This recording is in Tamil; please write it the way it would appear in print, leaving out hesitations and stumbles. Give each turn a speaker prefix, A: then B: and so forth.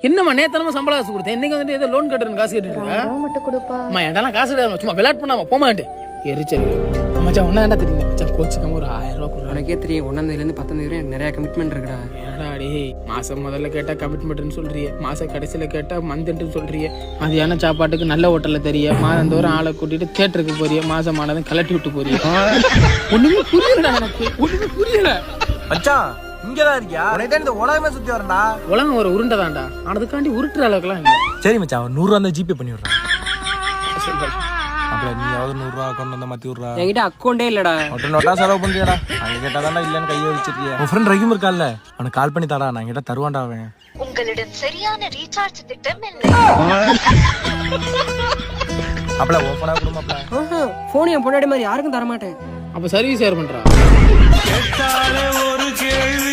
A: என்னம்மா நேத்தனமா சம்பளம் காசு கொடுத்தேன், இன்னைக்கு வந்துட்டு ஏதோ லோன் கட்டுறேன் காசு கேட்டுருக்கா. என்கிட்ட காசு கிடையாது, சும்மா விளையாட்டு பண்ணாம போமாட்டேன். எரிச்சல் மச்சான். ஒன்னா என்ன தெரியுங்க மச்சான், கோச்சுக்காம ஒரு 1000 ரூபா கொடுறேன்.
B: உனக்கே தெரியும் 1ஆம் 19 வரை நிறைய கமிட்மெண்ட் இருக்குடா.
A: ஏடாடி மாசம் முதல்ல கேட்டா கமிட்மெண்ட்னு சொல்றிய, மாச கடைசியில கேட்டா மந்த்ன்னு சொல்றிய, மதியான சாப்பாட்டுக்கு நல்ல ஹோட்டல்ல தெரிய, மாதந்தோறும் ஆளை கூட்டிட்டு தியேட்டருக்கு போறிய, மாசமானதும் கலட்டி விட்டு போறிய. ஒண்ணுமே புரியலடா எனக்கு, ஒண்ணுமே புரியல
C: மச்சான். இங்கதான் இருக்கியா? உனக்கு இந்த உலகமே சுத்தி வரண்டா.
A: உலகம் ஒரு உருண்டைதான்டா, ஆனதுக்காண்டி உருட்டுற அளவுக்குலாம் இல்லை.
C: சரி மச்சான், 100 ரூபா அந்த ஜிபே பண்ணி விடுறான். அப்ப நீ யாவது 100 ரூபா அக்கௌண்ட் வந்தா மாத்தி விடுறா.
B: என்கிட்ட அக்கௌண்டே இல்லடா.
C: நோட்டா செலவு பண்றியடா. அங்க கேட்டாதான்டா இல்லன்னு கையை வச்சிருக்கிய. உன் ஃப்ரெண்ட் ரஹீம் இருக்கான்ல, அவனுக்கு கால் பண்ணி தாடா, நான் கிட்ட தருவான்டா அவன்.
D: உங்களிடம் சரியான ரீசார்ஜ் திட்டம் இல்லை.
C: அப்பல ஓபனா கொடுமாப்ல.
B: போன் என் பொண்டாடி மாதிரி யாருக்கும் தர மாட்டேன்.
A: அப்ப சர்வீஸ் யார் பண்றா?
E: ஒரு கேள்வி